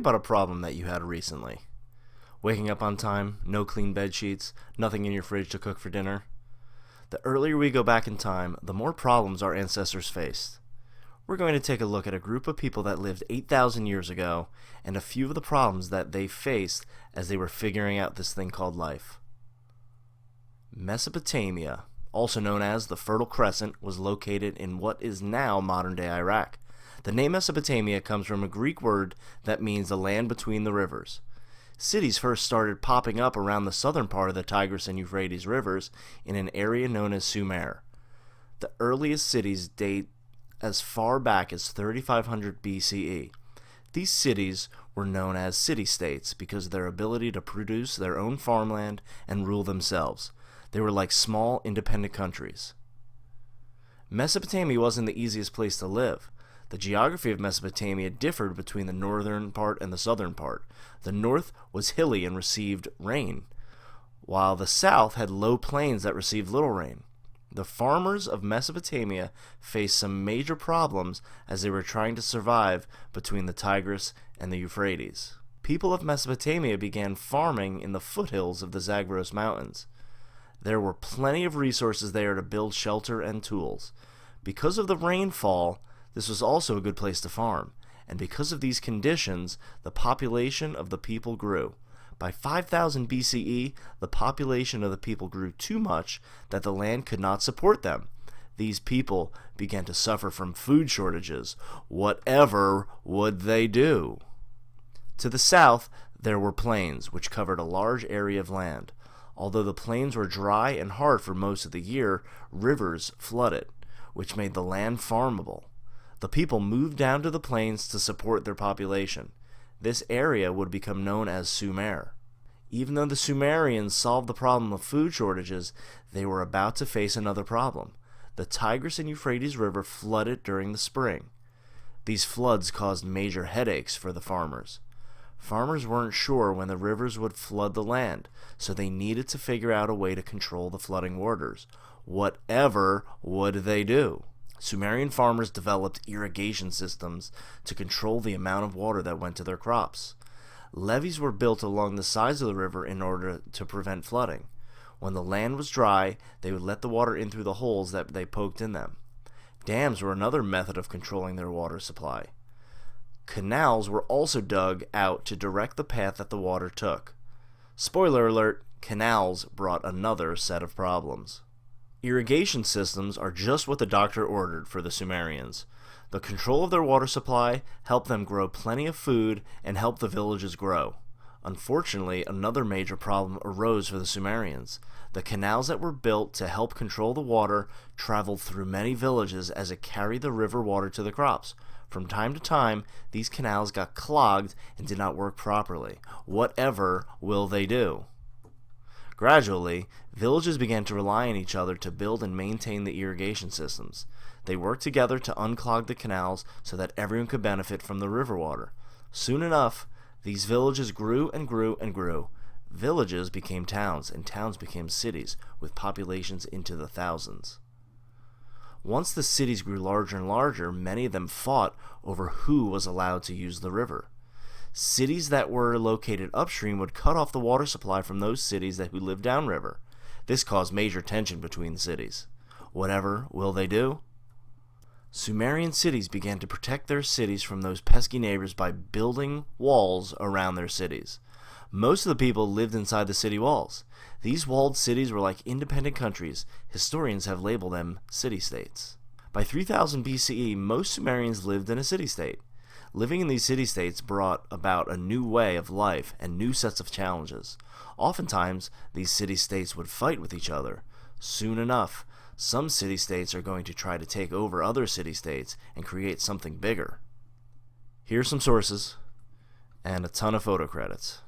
about a problem that you had recently. Waking up on time, no clean bed sheets, nothing in your fridge to cook for dinner. The earlier we go back in time, the more problems our ancestors faced. We're going to take a look at a group of people that lived 8,000 years ago and a few of the problems that they faced as they were figuring out this thing called life. Mesopotamia, also known as the Fertile Crescent, was located in what is now modern-day Iraq. The name Mesopotamia comes from a Greek word that means the land between the rivers. Cities first started popping up around the southern part of the Tigris and Euphrates rivers in an area known as Sumer. The earliest cities date as far back as 3500 BCE. These cities were known as city-states because of their ability to produce their own farmland and rule themselves. They were like small, independent countries. Mesopotamia wasn't the easiest place to live. The geography of Mesopotamia differed between the northern part and the southern part. The north was hilly and received rain, while the south had low plains that received little rain. The farmers of Mesopotamia faced some major problems as they were trying to survive between the Tigris and the Euphrates. People of Mesopotamia began farming in the foothills of the Zagros Mountains. There were plenty of resources there to build shelter and tools. Because of the rainfall, this was also a good place to farm, and because of these conditions, the population of the people grew. By 5000 BCE, the population of the people grew too much that the land could not support them. These people began to suffer from food shortages. Whatever would they do? To the south, there were plains, which covered a large area of land. Although the plains were dry and hard for most of the year, rivers flooded, which made the land farmable. The people moved down to the plains to support their population. This area would become known as Sumer. Even though the Sumerians solved the problem of food shortages, they were about to face another problem. The Tigris and Euphrates River flooded during the spring. These floods caused major headaches for the farmers. Farmers weren't sure when the rivers would flood the land, so they needed to figure out a way to control the flooding waters. Whatever would they do? Sumerian farmers developed irrigation systems to control the amount of water that went to their crops. Levees were built along the sides of the river in order to prevent flooding. When the land was dry, they would let the water in through the holes that they poked in them. Dams were another method of controlling their water supply. Canals were also dug out to direct the path that the water took. Spoiler alert, canals brought another set of problems. Irrigation systems are just what the doctor ordered for the Sumerians. The control of their water supply helped them grow plenty of food and help the villages grow. Unfortunately, another major problem arose for the Sumerians. The canals that were built to help control the water traveled through many villages as it carried the river water to the crops. From time to time, these canals got clogged and did not work properly. Whatever will they do? Gradually, villages began to rely on each other to build and maintain the irrigation systems. They worked together to unclog the canals so that everyone could benefit from the river water. Soon enough, these villages grew and grew and grew. Villages became towns, and towns became cities, with populations into the thousands. Once the cities grew larger and larger, many of them fought over who was allowed to use the river. Cities that were located upstream would cut off the water supply from those cities who lived downriver. This caused major tension between the cities. Whatever will they do? Sumerian cities began to protect their cities from those pesky neighbors by building walls around their cities. Most of the people lived inside the city walls. These walled cities were like independent countries. Historians have labeled them city-states. By 3000 BCE, most Sumerians lived in a city-state. Living in these city-states brought about a new way of life and new sets of challenges. Oftentimes, these city-states would fight with each other. Soon enough, some city-states are going to try to take over other city-states and create something bigger. Here's some sources and a ton of photo credits.